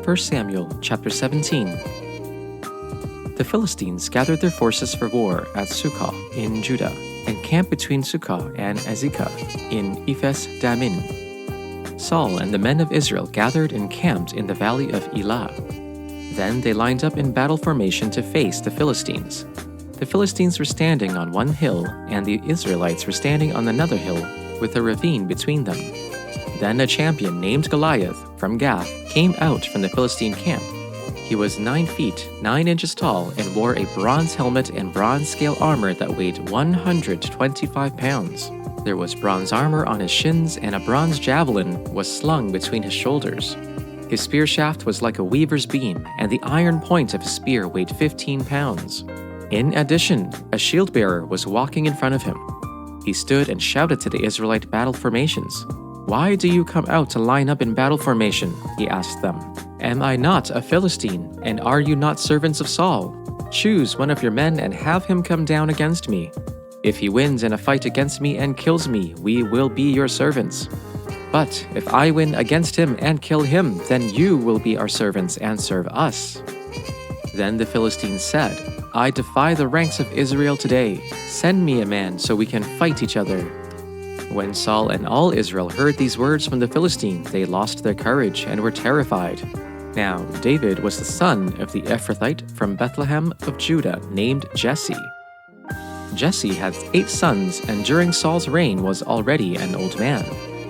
1 Samuel chapter 17. The Philistines gathered their forces for war at Sukkah in Judah, and camped between Sukkah and Azekah in Ephes Dammim. Saul and the men of Israel gathered and camped in the valley of Elah. Then they lined up in battle formation to face the Philistines. The Philistines were standing on one hill, and the Israelites were standing on another hill, with a ravine between them. Then a champion named Goliath from Gath came out from the Philistine camp. He was 9 feet 9 inches tall and wore a bronze helmet and bronze scale armor that weighed 125 pounds. There was bronze armor on his shins, and a bronze javelin was slung between his shoulders. His spear shaft was like a weaver's beam, and the iron point of his spear weighed 15 pounds. In addition, a shield bearer was walking in front of him. He stood and shouted to the Israelite battle formations. "Why do you come out to line up in battle formation?" he asked them. "Am I not a Philistine, and are you not servants of Saul? Choose one of your men and have him come down against me. If he wins in a fight against me and kills me, we will be your servants. But if I win against him and kill him, then you will be our servants and serve us." Then the Philistines said, "I defy the ranks of Israel today. Send me a man so we can fight each other." When Saul and all Israel heard these words from the Philistine, they lost their courage and were terrified. Now David was the son of the Ephrathite from Bethlehem of Judah named Jesse. Jesse had 8 sons, and during Saul's reign was already an old man.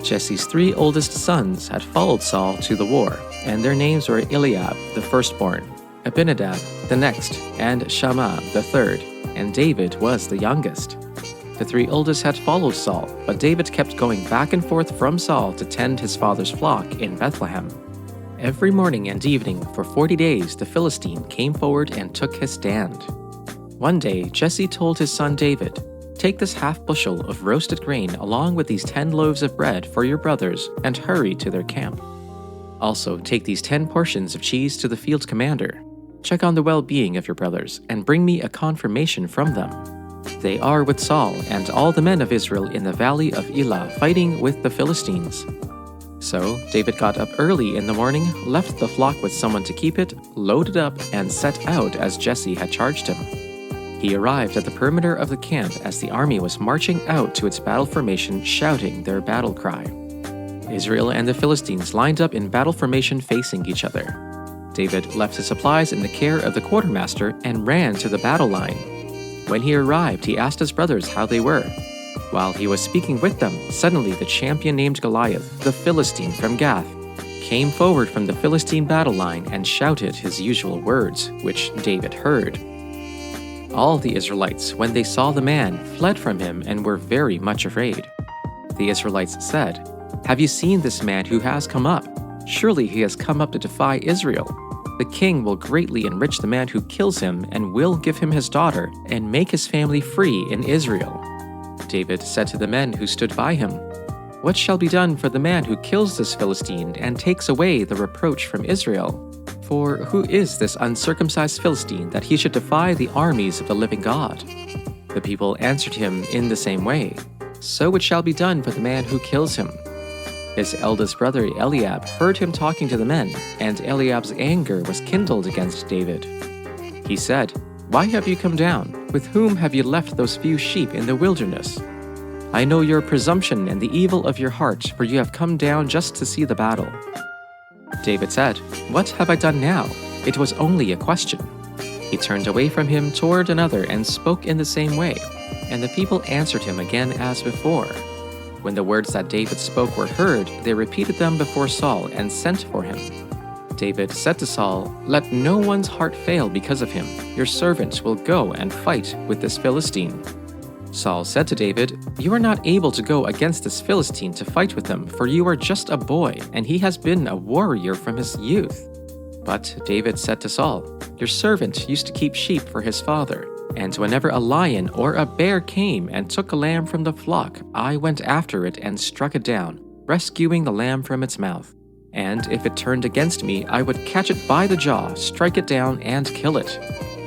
Jesse's 3 oldest sons had followed Saul to the war, and their names were Eliab, the firstborn, Abinadab, the next, and Shammah, the third, and David was the youngest. The 3 oldest had followed Saul, but David kept going back and forth from Saul to tend his father's flock in Bethlehem. Every morning and evening for 40 days the Philistine came forward and took his stand. One day Jesse told his son David, "Take this half bushel of roasted grain along with these 10 loaves of bread for your brothers and hurry to their camp. Also take these 10 portions of cheese to the field commander. Check on the well-being of your brothers and bring me a confirmation from them. They are with Saul and all the men of Israel in the valley of Elah fighting with the Philistines." So David got up early in the morning, left the flock with someone to keep it, loaded up, and set out as Jesse had charged him. He arrived at the perimeter of the camp as the army was marching out to its battle formation shouting their battle cry. Israel and the Philistines lined up in battle formation facing each other. David left his supplies in the care of the quartermaster and ran to the battle line. When he arrived, he asked his brothers how they were. While he was speaking with them, suddenly the champion named Goliath, the Philistine from Gath, came forward from the Philistine battle line and shouted his usual words, which David heard. All the Israelites, when they saw the man, fled from him and were very much afraid. The Israelites said, "Have you seen this man who has come up? Surely he has come up to defy Israel. The king will greatly enrich the man who kills him and will give him his daughter and make his family free in Israel." David said to the men who stood by him, "What shall be done for the man who kills this Philistine and takes away the reproach from Israel? For who is this uncircumcised Philistine that he should defy the armies of the living God?" The people answered him in the same way, "So it shall be done for the man who kills him." His eldest brother Eliab heard him talking to the men, and Eliab's anger was kindled against David. He said, "Why have you come down? With whom have you left those few sheep in the wilderness? I know your presumption and the evil of your heart, for you have come down just to see the battle." David said, "What have I done now? It was only a question." He turned away from him toward another and spoke in the same way, and the people answered him again as before. When the words that David spoke were heard, they repeated them before Saul and sent for him. David said to Saul, "Let no one's heart fail because of him. Your servant will go and fight with this Philistine." Saul said to David, "You are not able to go against this Philistine to fight with him, for you are just a boy, and he has been a warrior from his youth." But David said to Saul, "Your servant used to keep sheep for his father, and whenever a lion or a bear came and took a lamb from the flock, I went after it and struck it down, rescuing the lamb from its mouth. And if it turned against me, I would catch it by the jaw, strike it down, and kill it.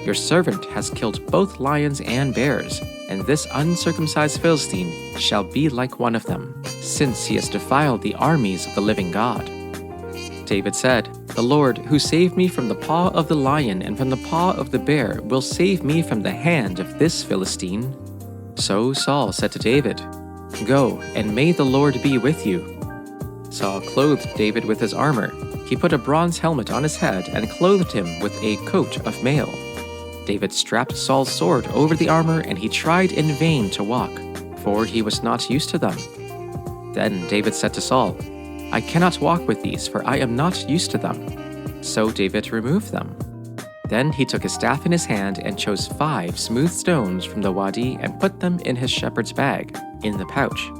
Your servant has killed both lions and bears, and this uncircumcised Philistine shall be like one of them, since he has defiled the armies of the living God." David said, The Lord, who saved me from the paw of the lion and from the paw of the bear, will save me from the hand of this Philistine." So Saul said to David, "Go, and may the Lord be with you." Saul clothed David with his armor. He put a bronze helmet on his head and clothed him with a coat of mail. David strapped Saul's sword over the armor, and he tried in vain to walk, for he was not used to them. Then David said to Saul, "I cannot walk with these, for I am not used to them." So David removed them. Then he took his staff in his hand and chose 5 smooth stones from the wadi and put them in his shepherd's bag, in the pouch.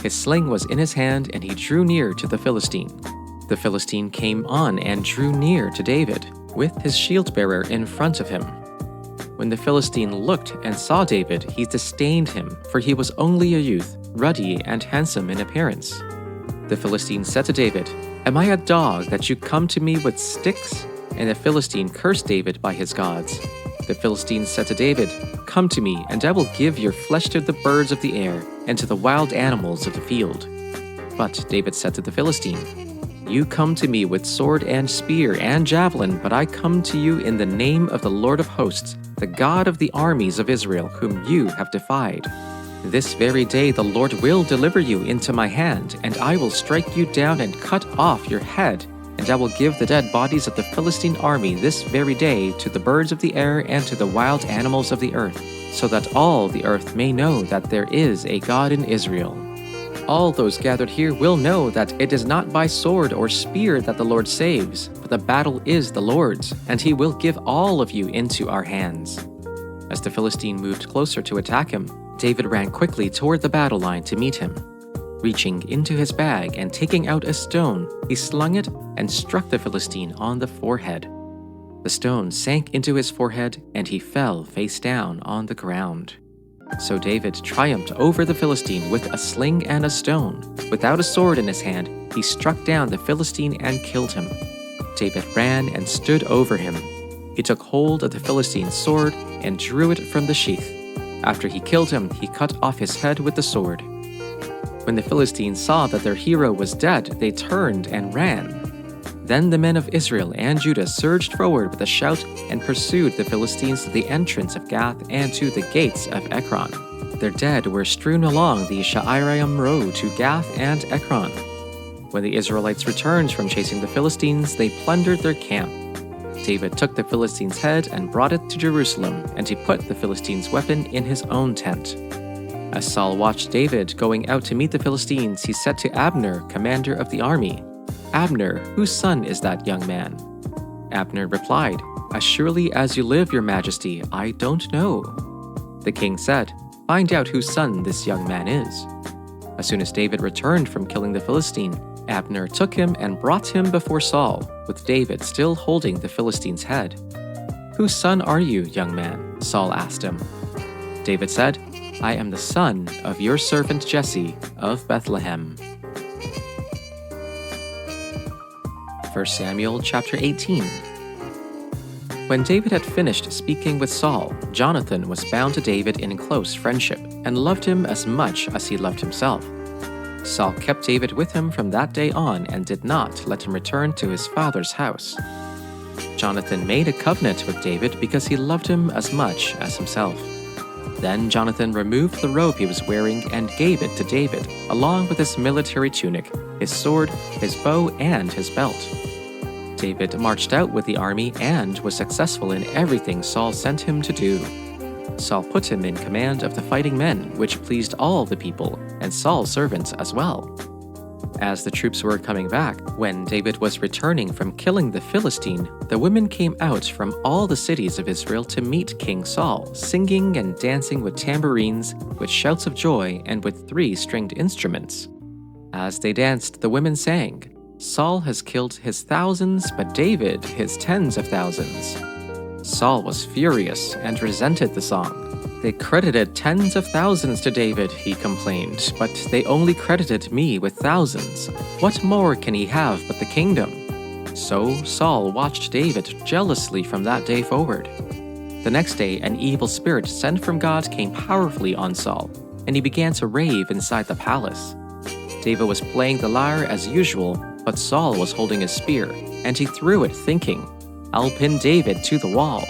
His sling was in his hand, and he drew near to the Philistine. The Philistine came on and drew near to David, with his shield-bearer in front of him. When the Philistine looked and saw David, he disdained him, for he was only a youth, ruddy and handsome in appearance. The Philistine said to David, "Am I a dog that you come to me with sticks?" And the Philistine cursed David by his gods. The Philistine said to David, "Come to me, and I will give your flesh to the birds of the air and to the wild animals of the field." But David said to the Philistine, "You come to me with sword and spear and javelin, but I come to you in the name of the Lord of hosts, the God of the armies of Israel, whom you have defied. This very day the Lord will deliver you into my hand, and I will strike you down and cut off your head, and I will give the dead bodies of the Philistine army this very day to the birds of the air and to the wild animals of the earth, so that all the earth may know that there is a God in Israel. All those gathered here will know that it is not by sword or spear that the Lord saves, but the battle is the Lord's, and he will give all of you into our hands." As the Philistine moved closer to attack him, David ran quickly toward the battle line to meet him. Reaching into his bag and taking out a stone, he slung it and struck the Philistine on the forehead. The stone sank into his forehead, and he fell face down on the ground. So David triumphed over the Philistine with a sling and a stone. Without a sword in his hand, he struck down the Philistine and killed him. David ran and stood over him. He took hold of the Philistine's sword and drew it from the sheath. After he killed him, he cut off his head with the sword. When the Philistines saw that their hero was dead, they turned and ran. Then the men of Israel and Judah surged forward with a shout and pursued the Philistines to the entrance of Gath and to the gates of Ekron. Their dead were strewn along the Sha'araim road to Gath and Ekron. When the Israelites returned from chasing the Philistines, they plundered their camp. David took the Philistine's head and brought it to Jerusalem, and he put the Philistine's weapon in his own tent. As Saul watched David going out to meet the Philistines, he said to Abner, commander of the army, "Abner, whose son is that young man?" Abner replied, "As surely as you live, your majesty, I don't know." The king said, "Find out whose son this young man is." As soon as David returned from killing the Philistine, Abner took him and brought him before Saul, with David still holding the Philistine's head. "Whose son are you, young man?" Saul asked him. David said, "I am the son of your servant Jesse of Bethlehem." 1 Samuel chapter 18. When David had finished speaking with Saul, Jonathan was bound to David in close friendship, and loved him as much as he loved himself. Saul kept David with him from that day on and did not let him return to his father's house. Jonathan made a covenant with David because he loved him as much as himself. Then Jonathan removed the robe he was wearing and gave it to David, along with his military tunic, his sword, his bow, and his belt. David marched out with the army and was successful in everything Saul sent him to do. Saul put him in command of the fighting men, which pleased all the people, and Saul's servants as well. As the troops were coming back, when David was returning from killing the Philistine, the women came out from all the cities of Israel to meet King Saul, singing and dancing with tambourines, with shouts of joy, and with 3-stringed instruments. As they danced, the women sang, "Saul has killed his thousands, but David his tens of thousands." Saul was furious and resented the song. "They credited tens of thousands to David," he complained, "but they only credited me with thousands. What more can he have but the kingdom?" So Saul watched David jealously from that day forward. The next day, an evil spirit sent from God came powerfully on Saul, and he began to rave inside the palace. David was playing the lyre as usual, but Saul was holding his spear. and he threw it, thinking, "I'll pin David to the wall."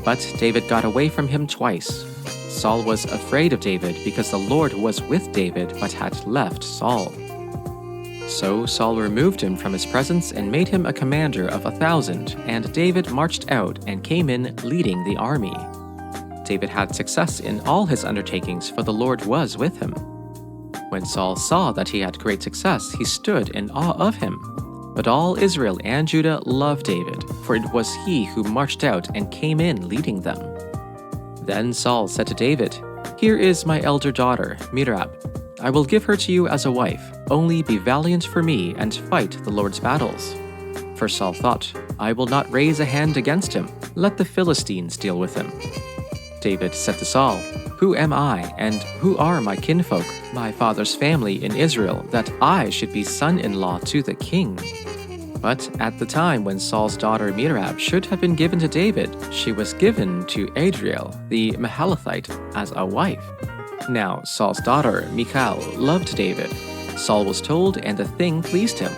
But David got away from him twice. Saul was afraid of David because the Lord was with David but had left Saul. So Saul removed him from his presence and made him a commander of 1,000, and David marched out and came in leading the army. David had success in all his undertakings, for the Lord was with him. When Saul saw that he had great success, he stood in awe of him. But all Israel and Judah loved David, for it was he who marched out and came in leading them. Then Saul said to David, "Here is my elder daughter, Merab. I will give her to you as a wife. Only be valiant for me and fight the Lord's battles." For Saul thought, "I will not raise a hand against him. Let the Philistines deal with him." David said to Saul, "Who am I, and who are my kinfolk, my father's family in Israel, that I should be son-in-law to the king?" But at the time when Saul's daughter Merab should have been given to David, she was given to Adriel, the Mahalathite, as a wife. Now Saul's daughter Michal loved David. Saul was told, and the thing pleased him.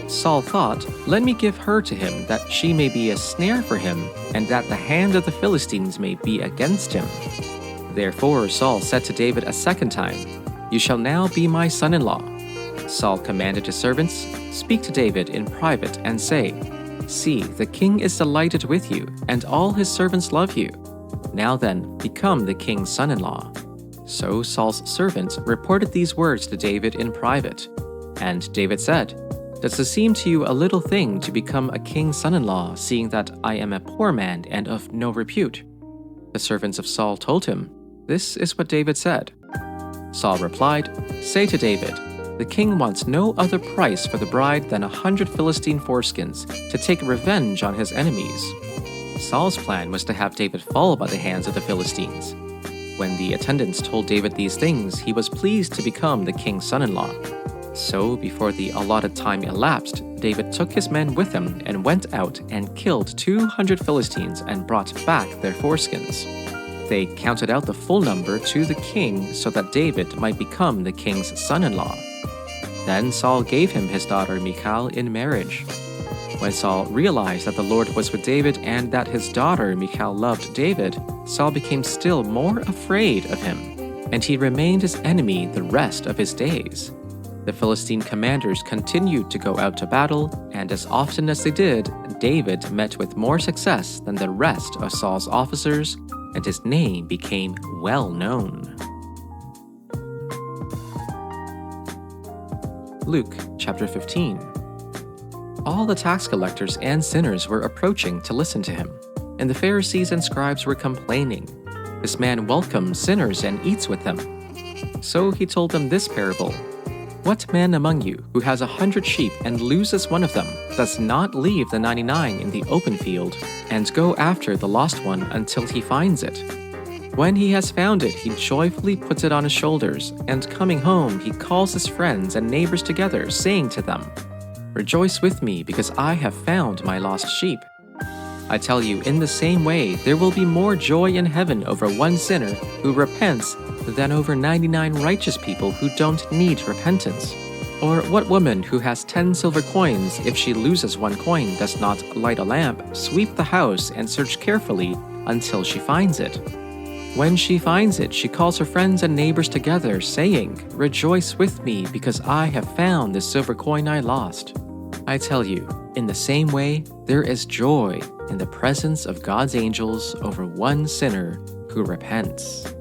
Saul thought, "Let me give her to him, that she may be a snare for him, and that the hand of the Philistines may be against him." Therefore Saul said to David a second time, "You shall now be my son-in-law." Saul commanded his servants, "Speak to David in private and say, 'See, the king is delighted with you, and all his servants love you. Now then, become the king's son-in-law.'" So Saul's servants reported these words to David in private. And David said, "Does it seem to you a little thing to become a king's son-in-law, seeing that I am a poor man and of no repute?" The servants of Saul told him, "This is what David said." Saul replied, "Say to David, 'The king wants no other price for the bride than 100 Philistine foreskins to take revenge on his enemies.'" Saul's plan was to have David fall by the hands of the Philistines. When the attendants told David these things, he was pleased to become the king's son-in-law. So before the allotted time elapsed, David took his men with him and went out and killed 200 Philistines and brought back their foreskins. They counted out the full number to the king so that David might become the king's son-in-law. Then Saul gave him his daughter Michal in marriage. When Saul realized that the Lord was with David and that his daughter Michal loved David, Saul became still more afraid of him, and he remained his enemy the rest of his days. The Philistine commanders continued to go out to battle, and as often as they did, David met with more success than the rest of Saul's officers, and his name became well known. Luke chapter 15. All the tax collectors and sinners were approaching to listen to him, and the Pharisees and scribes were complaining, "This man welcomes sinners and eats with them." So he told them this parable. "What man among you who has 100 sheep and loses one of them does not leave the 99 in the open field and go after the lost one until he finds it? When he has found it, he joyfully puts it on his shoulders, and coming home, he calls his friends and neighbors together, saying to them, 'Rejoice with me, because I have found my lost sheep.' I tell you, in the same way, there will be more joy in heaven over one sinner who repents than over 99 righteous people who don't need repentance. Or what woman who has 10 silver coins, if she loses one coin, does not light a lamp, sweep the house, and search carefully until she finds it? When she finds it, she calls her friends and neighbors together, saying, 'Rejoice with me, because I have found the silver coin I lost.' I tell you, in the same way, there is joy in the presence of God's angels over one sinner who repents."